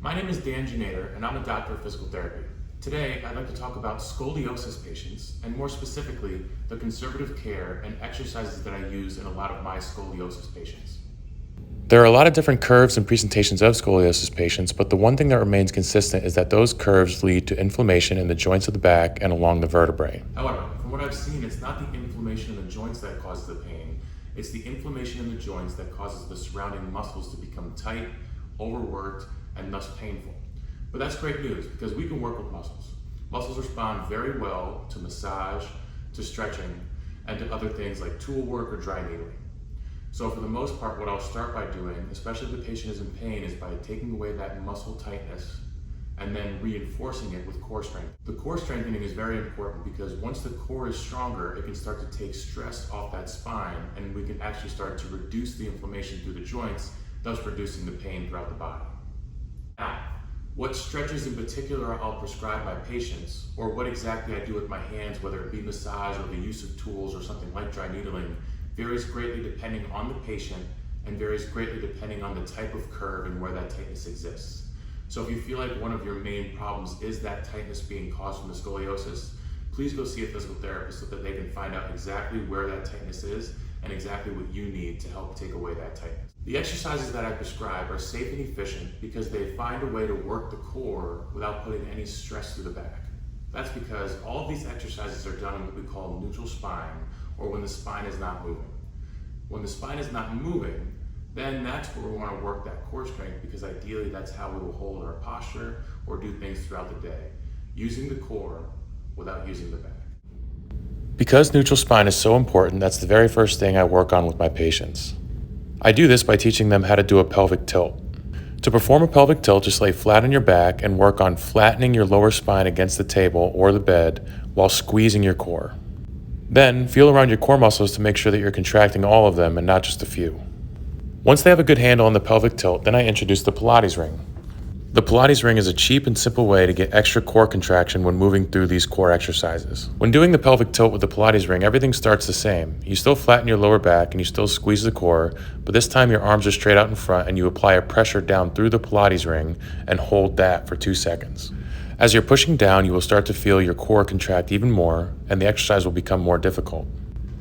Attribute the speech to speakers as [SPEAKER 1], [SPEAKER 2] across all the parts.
[SPEAKER 1] My name is Dan Junader, and I'm a doctor of physical therapy. Today, I'd like to talk about scoliosis patients, and more specifically, the conservative care and exercises that I use in a lot of my scoliosis patients.
[SPEAKER 2] There are a lot of different curves and presentations of scoliosis patients, but the one thing that remains consistent is that those curves lead to inflammation in the joints of the back and along the vertebrae.
[SPEAKER 1] However, from what I've seen, it's not the inflammation in the joints that causes the pain, it's the inflammation in the joints that causes the surrounding muscles to become tight, overworked, and thus painful. But that's great news because we can work with muscles. Muscles respond very well to massage, to stretching, and to other things like tool work or dry needling. So for the most part, what I'll start by doing, especially if the patient is in pain, is by taking away that muscle tightness and then reinforcing it with core strength. The core strengthening is very important because once the core is stronger, it can start to take stress off that spine and we can actually start to reduce the inflammation through the joints, thus reducing the pain throughout the body. Now, what stretches in particular I'll prescribe my patients, or what exactly I do with my hands, whether it be massage or the use of tools or something like dry needling, varies greatly depending on the patient and varies greatly depending on the type of curve and where that tightness exists. So if you feel like one of your main problems is that tightness being caused from the scoliosis, please go see a physical therapist so that they can find out exactly where that tightness is and exactly what you need to help take away that tightness. The exercises that I prescribe are safe and efficient because they find a way to work the core without putting any stress through the back. That's because all of these exercises are done in what we call neutral spine, or when the spine is not moving. When the spine is not moving, then that's where we want to work that core strength, because ideally that's how we will hold our posture or do things throughout the day, using the core without using the back.
[SPEAKER 2] Because neutral spine is so important, that's the very first thing I work on with my patients. I do this by teaching them how to do a pelvic tilt. To perform a pelvic tilt, just lay flat on your back and work on flattening your lower spine against the table or the bed while squeezing your core. Then, feel around your core muscles to make sure that you're contracting all of them and not just a few. Once they have a good handle on the pelvic tilt, then I introduce the Pilates ring. The Pilates ring is a cheap and simple way to get extra core contraction when moving through these core exercises. When doing the pelvic tilt with the Pilates ring, everything starts the same. You still flatten your lower back and you still squeeze the core, but this time your arms are straight out in front and you apply a pressure down through the Pilates ring and hold that for 2 seconds. As you're pushing down, you will start to feel your core contract even more and the exercise will become more difficult.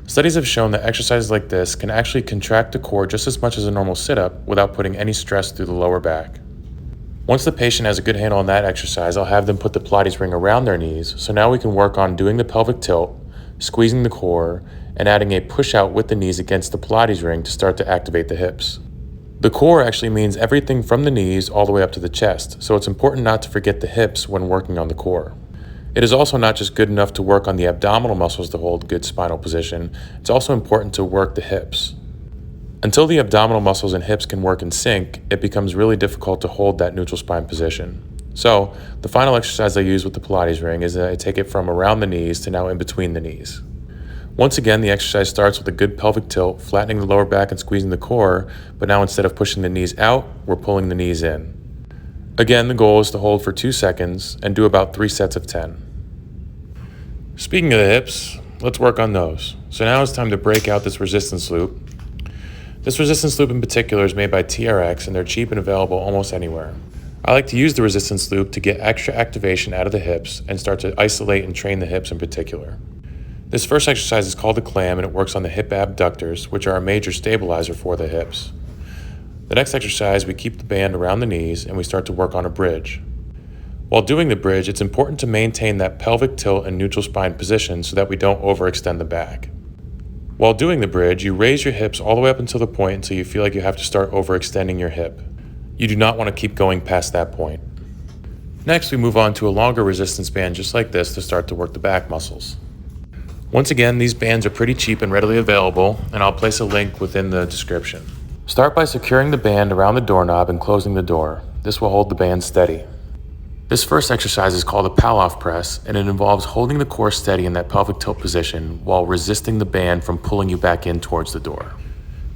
[SPEAKER 2] Studies have shown that exercises like this can actually contract the core just as much as a normal sit-up without putting any stress through the lower back. Once the patient has a good handle on that exercise, I'll have them put the Pilates ring around their knees, so now we can work on doing the pelvic tilt, squeezing the core, and adding a push out with the knees against the Pilates ring to start to activate the hips. The core actually means everything from the knees all the way up to the chest, so it's important not to forget the hips when working on the core. It is also not just good enough to work on the abdominal muscles to hold good spinal position, it's also important to work the hips. Until the abdominal muscles and hips can work in sync, it becomes really difficult to hold that neutral spine position. So, the final exercise I use with the Pilates ring is that I take it from around the knees to now in between the knees. Once again, the exercise starts with a good pelvic tilt, flattening the lower back and squeezing the core, but now instead of pushing the knees out, we're pulling the knees in. Again, the goal is to hold for 2 seconds and do about 3 sets of 10. Speaking of the hips, let's work on those. So now it's time to break out this resistance loop. This resistance loop in particular is made by TRX and they're cheap and available almost anywhere. I like to use the resistance loop to get extra activation out of the hips and start to isolate and train the hips in particular. This first exercise is called the clam and it works on the hip abductors, which are a major stabilizer for the hips. The next exercise, we keep the band around the knees and we start to work on a bridge. While doing the bridge, it's important to maintain that pelvic tilt and neutral spine position so that we don't overextend the back. While doing the bridge, you raise your hips all the way up until the point until you feel like you have to start overextending your hip. You do not want to keep going past that point. Next, we move on to a longer resistance band just like this to start to work the back muscles. Once again, these bands are pretty cheap and readily available, and I'll place a link within the description. Start by securing the band around the doorknob and closing the door. This will hold the band steady. This first exercise is called a Palloff press, and it involves holding the core steady in that pelvic tilt position while resisting the band from pulling you back in towards the door.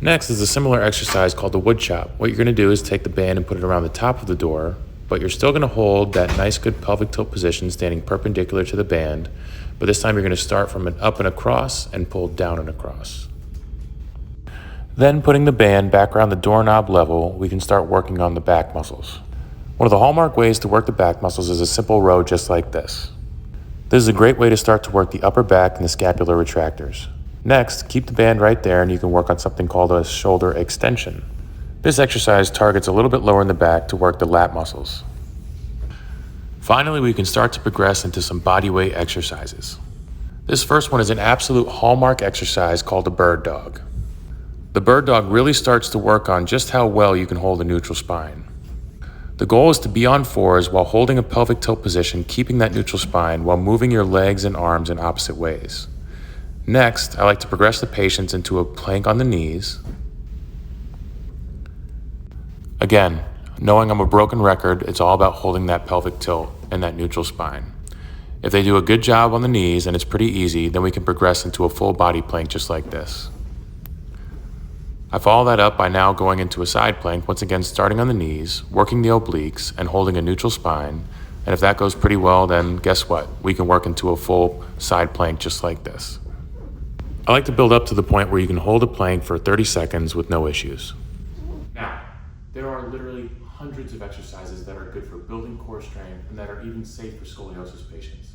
[SPEAKER 2] Next is a similar exercise called the wood chop. What you're going to do is take the band and put it around the top of the door, but you're still going to hold that nice good pelvic tilt position standing perpendicular to the band, but this time you're going to start from an up and across and pull down and across. Then putting the band back around the doorknob level, we can start working on the back muscles. One of the hallmark ways to work the back muscles is a simple row just like this. This is a great way to start to work the upper back and the scapular retractors. Next, keep the band right there and you can work on something called a shoulder extension. This exercise targets a little bit lower in the back to work the lat muscles. Finally, we can start to progress into some body weight exercises. This first one is an absolute hallmark exercise called the bird dog. The bird dog really starts to work on just how well you can hold a neutral spine. The goal is to be on fours while holding a pelvic tilt position, keeping that neutral spine while moving your legs and arms in opposite ways. Next, I like to progress the patients into a plank on the knees. Again, knowing I'm a broken record, it's all about holding that pelvic tilt and that neutral spine. If they do a good job on the knees and it's pretty easy, then we can progress into a full body plank just like this. I follow that up by now going into a side plank, once again starting on the knees, working the obliques, and holding a neutral spine. And if that goes pretty well, then guess what? We can work into a full side plank just like this. I like to build up to the point where you can hold a plank for 30 seconds with no issues.
[SPEAKER 1] Now, there are literally hundreds of exercises that are good for building core strength and that are even safe for scoliosis patients.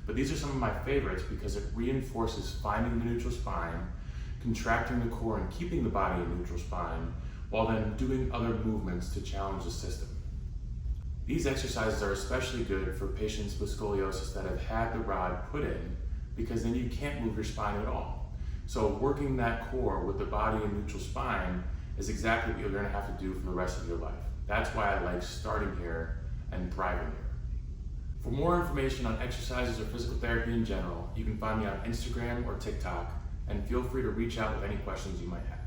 [SPEAKER 1] But these are some of my favorites because it reinforces finding the neutral spine, contracting the core and keeping the body in neutral spine, while then doing other movements to challenge the system. These exercises are especially good for patients with scoliosis that have had the rod put in, because then you can't move your spine at all. So working that core with the body in neutral spine is exactly what you're going to have to do for the rest of your life. That's why I like starting here and thriving here. For more information on exercises or physical therapy in general, you can find me on Instagram or TikTok, and feel free to reach out with any questions you might have.